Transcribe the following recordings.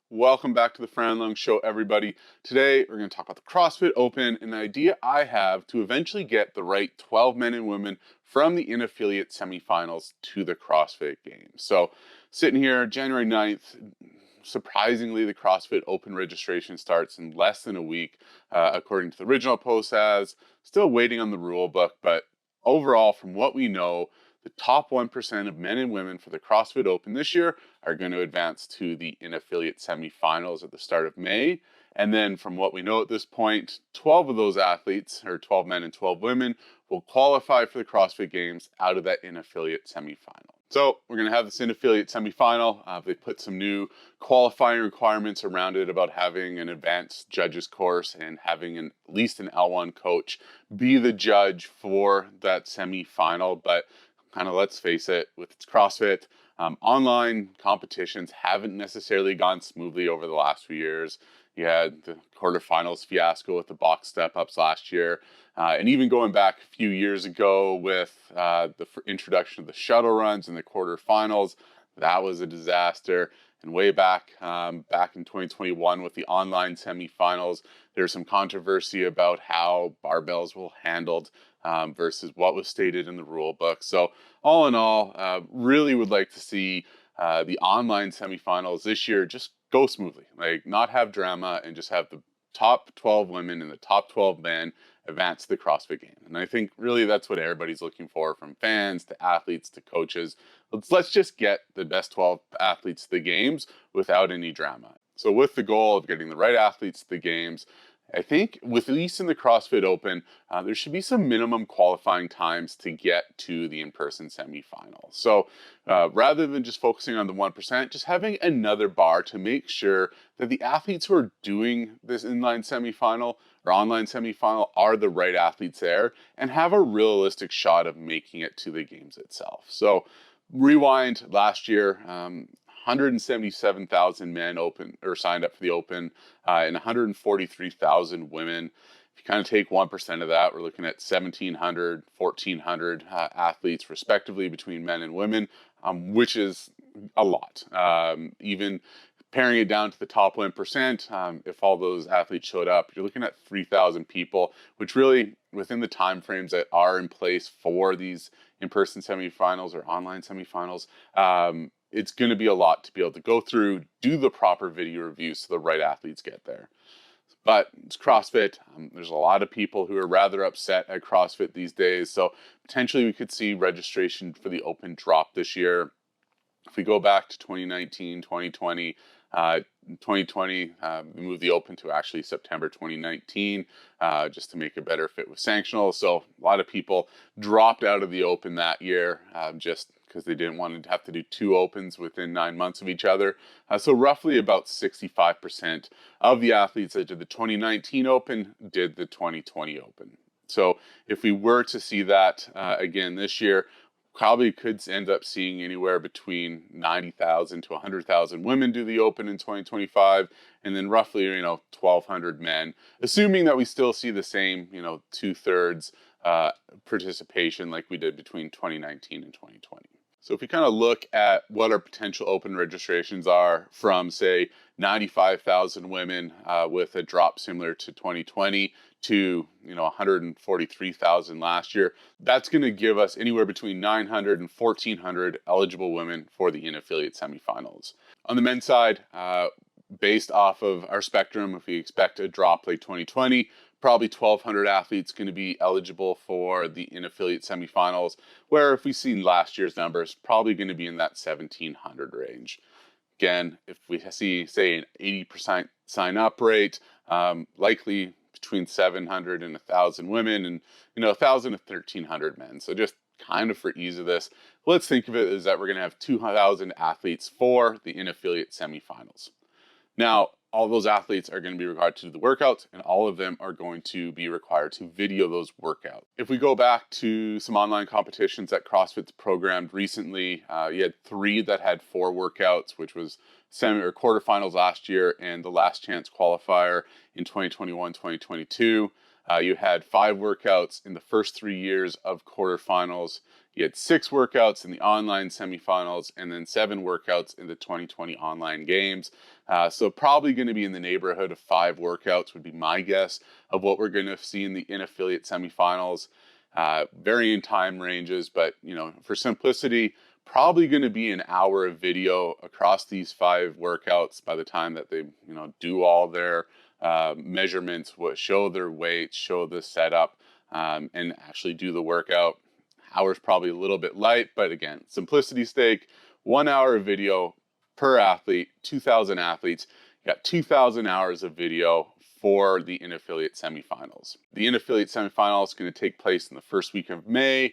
Welcome back to the Fran Lung Show, everybody. Today, we're going to talk about the CrossFit Open, an idea I have to eventually get the right 12 men and women from the in-affiliate semifinals to the CrossFit Games. So, sitting here, January 9th, surprisingly, the CrossFit Open registration starts in less than a week, according to the original post as. Still waiting on the rule book, but overall, from what we know, the top 1% of men and women for the CrossFit Open this year are going to advance to the in-affiliate semifinals at the start of May. And then from what we know at this point, 12 of those athletes, or 12 men and 12 women, will qualify for the CrossFit Games out of that in-affiliate semifinal. So we're going to have this in-affiliate semifinal. They put some new qualifying requirements around it about having an advanced judges course and having at least an L1 coach be the judge for that semifinal. But kind of, let's face it, with its CrossFit, online competitions haven't necessarily gone smoothly over the last few years. You had the quarterfinals fiasco with the box step-ups last year. And even going back a few years ago with the introduction of the shuttle runs in the quarterfinals, that was a disaster. And way back in 2021 with the online semifinals, there's some controversy about how barbells were handled versus what was stated in the rule book. So all in all, really would like to see the online semifinals this year just go smoothly, like not have drama and just have the top 12 women and the top 12 men advance to the CrossFit game. And I think really that's what everybody's looking for, from fans to athletes to coaches. Let's just get the best 12 athletes to the games without any drama. So with the goal of getting the right athletes to the games, I think with at least in the CrossFit Open, there should be some minimum qualifying times to get to the in-person semifinal. So rather than just focusing on the 1%, just having another bar to make sure that the athletes who are doing this inline semifinal or online semifinal are the right athletes there and have a realistic shot of making it to the games itself. So rewind last year, 177,000 men open or signed up for the Open, and 143,000 women. If you kind of take 1% of that, we're looking at 1,700, 1,400 athletes respectively between men and women, which is a lot. Even paring it down to the top 1%, if all those athletes showed up, you're looking at 3,000 people, which really, within the timeframes that are in place for these in-person semifinals or online semifinals, it's going to be a lot to be able to go through, do the proper video reviews so the right athletes get there. But it's CrossFit. There's a lot of people who are rather upset at CrossFit these days. So potentially we could see registration for the Open drop this year. If we go back to 2019, 2020, 2020, we moved the Open to actually September 2019, just to make a better fit with sanctional. So a lot of people dropped out of the Open that year, just because they didn't want to have to do two Opens within 9 months of each other. So roughly about 65% of the athletes that did the 2019 Open did the 2020 Open. So if we were to see that again this year, probably could end up seeing anywhere between 90,000 to 100,000 women do the Open in 2025, and then roughly 1,200 men, assuming that we still see the same 2/3 participation like we did between 2019 and 2020. So if we kind of look at what our potential Open registrations are from, say, 95,000 women with a drop similar to 2020 to 143,000 last year, that's going to give us anywhere between 900 and 1,400 eligible women for the in-affiliate semifinals. On the men's side, based off of our spectrum, if we expect a drop like 2020, probably 1,200 athletes going to be eligible for the in-affiliate semifinals, where if we see last year's numbers, probably going to be in that 1,700 range. Again, if we see, say, an 80% sign-up rate, likely between 700 and 1,000 women, and 1,000 to 1,300 men. So just kind of for ease of this, let's think of it as that we're going to have 2,000 athletes for the in-affiliate semifinals. Now, all those athletes are going to be required to do the workouts, and all of them are going to be required to video those workouts. If we go back to some online competitions that CrossFit's programmed recently, you had 3 that had 4 workouts, which was semi or quarterfinals last year and the last chance qualifier in 2021, 2022. You had 5 workouts in the first 3 years of quarterfinals. You had 6 workouts in the online semifinals and then 7 workouts in the 2020 online games. So probably going to be in the neighborhood of 5 workouts would be my guess of what we're going to see in the in-affiliate semifinals. Varying time ranges, but for simplicity, probably going to be an hour of video across these 5 workouts by the time that they do all their measurements, show their weight, show the setup, and actually do the workout. Hour's probably a little bit light, but again, simplicity's sake, 1 hour of video per athlete, 2,000 athletes. You got 2,000 hours of video for the in-affiliate semifinals. The in-affiliate semifinals is going to take place in the first week of May,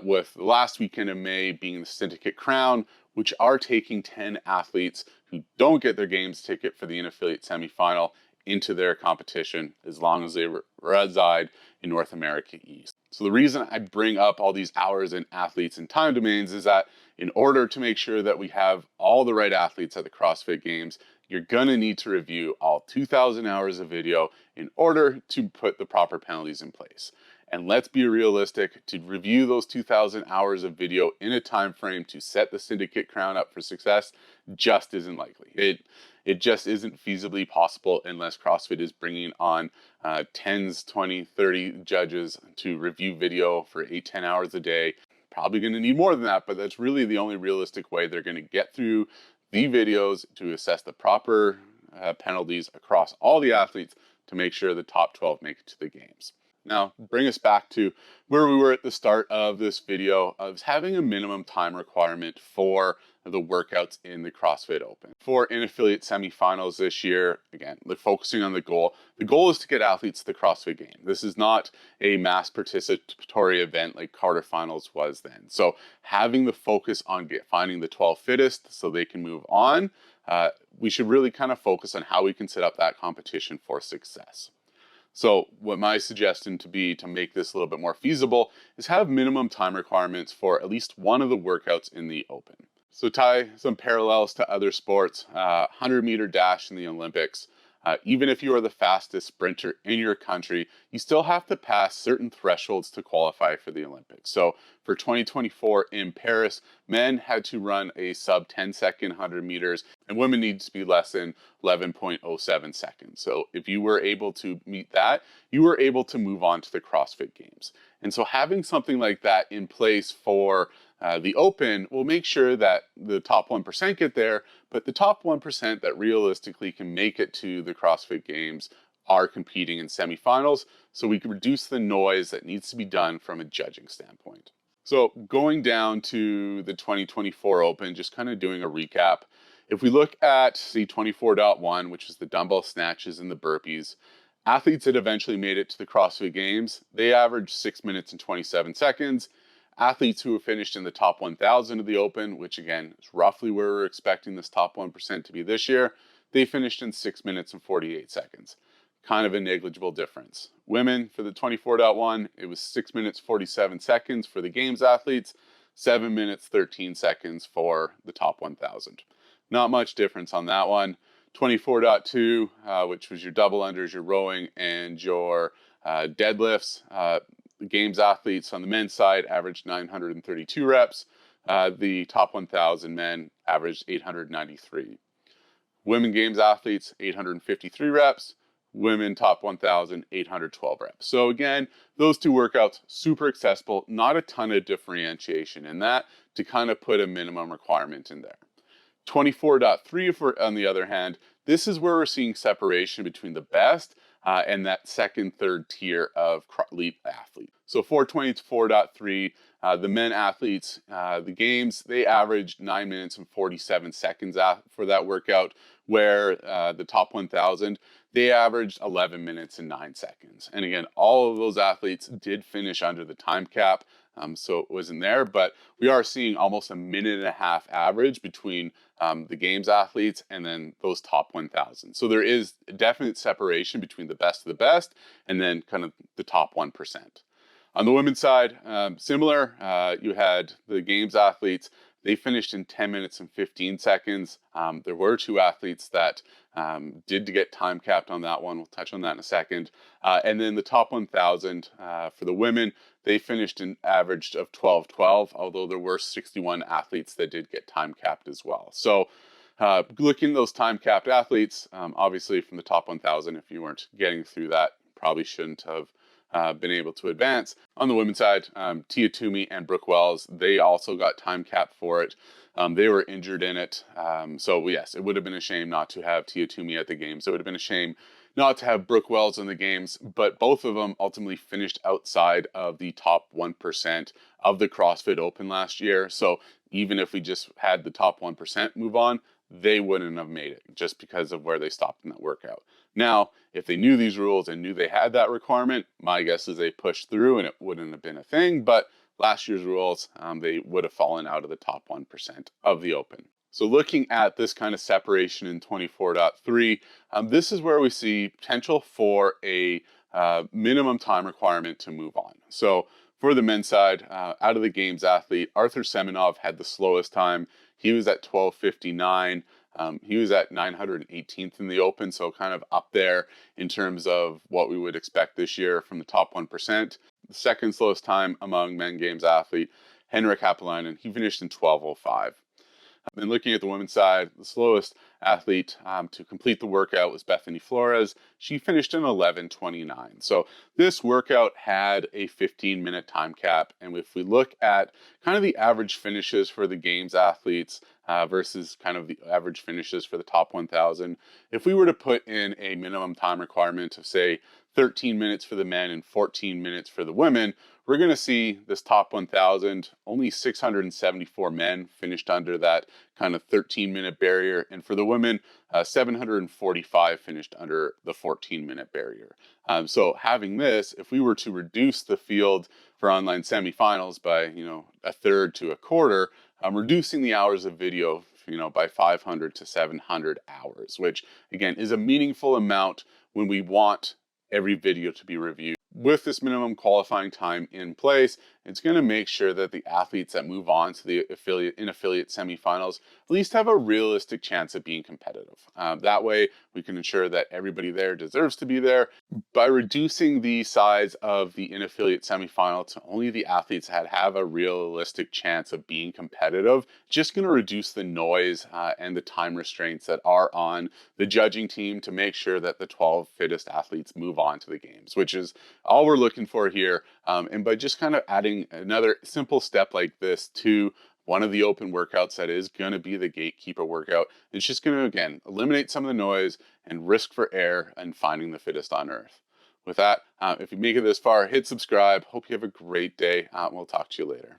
with the last weekend of May being the Syndicate Crown, which are taking 10 athletes who don't get their games ticket for the in-affiliate semifinal into their competition as long as they reside in North America East. So the reason I bring up all these hours and athletes and time domains is that in order to make sure that we have all the right athletes at the CrossFit Games, you're going to need to review all 2,000 hours of video in order to put the proper penalties in place. And let's be realistic, to review those 2,000 hours of video in a time frame to set the Syndicate Crown up for success just isn't likely. It just isn't feasibly possible unless CrossFit is bringing on 10s, 20, 30 judges to review video for 8-10 hours a day. Probably going to need more than that, but that's really the only realistic way they're going to get through the videos to assess the proper penalties across all the athletes to make sure the top 12 make it to the games. Now, bring us back to where we were at the start of this video of having a minimum time requirement for the workouts in the CrossFit Open. For in-affiliate semifinals this year, again, they're focusing on the goal. The goal is to get athletes to the CrossFit Game. This is not a mass participatory event like quarterfinals was then. So having the focus on finding the 12 fittest so they can move on, we should really kind of focus on how we can set up that competition for success. So what my suggestion to be to make this a little bit more feasible is have minimum time requirements for at least one of the workouts in the Open. So tie some parallels to other sports, 100-meter dash in the Olympics. Even if you are the fastest sprinter in your country, you still have to pass certain thresholds to qualify for the Olympics. So for 2024 in Paris, men had to run a sub 10-second 100 meters, and women need to be less than 11.07 seconds. So if you were able to meet that, you were able to move on to the CrossFit Games. And so having something like that in place for the Open will make sure that the top 1% get there, but the top 1% that realistically can make it to the CrossFit Games are competing in semifinals, so we can reduce the noise that needs to be done from a judging standpoint. So going down to the 2024 Open, just kind of doing a recap. If we look at, say, 24.1, which is the dumbbell snatches and the burpees, athletes that eventually made it to the CrossFit Games, they averaged 6 minutes and 27 seconds. Athletes who have finished in the top 1,000 of the Open, which again is roughly where we're expecting this top 1% to be this year, they finished in 6 minutes and 48 seconds. Kind of a negligible difference. Women for the 24.1, it was 6 minutes 47 seconds for the Games athletes, 7 minutes 13 seconds for the top 1,000. Not much difference on that one. 24.2, which was your double unders, your rowing, and your deadlifts. The Games athletes on the men's side averaged 932 reps. The top 1,000 men averaged 893. Women Games athletes, 853 reps. Women top 1,000, 812 reps. So again, those two workouts, super accessible, not a ton of differentiation in that to kind of put a minimum requirement in there. 24.3, on the other hand, this is where we're seeing separation between the best and that second, third tier of elite athlete. So for 24.3, the men athletes, the Games, they averaged 9 minutes and 47 seconds for that workout, where the top 1,000, they averaged 11 minutes and 9 seconds. And again, all of those athletes did finish under the time cap, so it wasn't there, but we are seeing almost a minute and a half average between the Games athletes and then those top 1,000. So there is a definite separation between the best of the best and then kind of the top 1%. On the women's side, similar, you had the Games athletes, they finished in 10 minutes and 15 seconds. There were 2 athletes that did get time capped on that one. We'll touch on that in a second. And then the top 1,000 for the women, they finished an average of 12:12, although there were 61 athletes that did get time capped as well. So looking at those time capped athletes, obviously from the top 1,000, if you weren't getting through that, probably shouldn't have been able to advance. On the women's side, Tia Toomey and Brooke Wells, they also got time capped for it. They were injured in it. So yes, it would have been a shame not to have Tia Toomey at the games. It would have been a shame not to have Brooke Wells in the games, but both of them ultimately finished outside of the top 1% of the CrossFit Open last year. So even if we just had the top 1% move on, they wouldn't have made it just because of where they stopped in that workout. Now, if they knew these rules and knew they had that requirement, my guess is they pushed through and it wouldn't have been a thing. But last year's rules, they would have fallen out of the top 1% of the Open. So looking at this kind of separation in 24.3, this is where we see potential for a minimum time requirement to move on. So for the men's side, out of the games athlete, Arthur Semenov had the slowest time. He was at 12:59. He was at 918th in the Open, so kind of up there in terms of what we would expect this year from the top 1%. The second slowest time among men games athlete, Henrik Haapalainen, he finished in 12:05. And looking at the women's side, the slowest athlete to complete the workout was Bethany Flores. She finished in 11:29. So this workout had a 15-minute time cap. And if we look at kind of the average finishes for the games athletes versus kind of the average finishes for the top 1,000, if we were to put in a minimum time requirement of, say, 13 minutes for the men and 14 minutes for the women, we're going to see this top 1,000, only 674 men finished under that kind of 13-minute barrier. And for the women, 745 finished under the 14-minute barrier. So having this, if we were to reduce the field for online semifinals by, a third to a quarter, reducing the hours of video, by 500 to 700 hours, which again is a meaningful amount when we want every video to be reviewed. With this minimum qualifying time in place, it's going to make sure that the athletes that move on to the affiliate semifinals at least have a realistic chance of being competitive. That way, we can ensure that everybody there deserves to be there. By reducing the size of the in-affiliate semifinal to only the athletes that have a realistic chance of being competitive, just going to reduce the noise and the time restraints that are on the judging team to make sure that the 12 fittest athletes move on to the games, which is all we're looking for here. And by just kind of adding another simple step like this to one of the open workouts that is going to be the gatekeeper workout, it's just going to, again, eliminate some of the noise and risk for error and finding the fittest on earth. With that, if you make it this far, hit subscribe. Hope you have a great day. We'll talk to you later.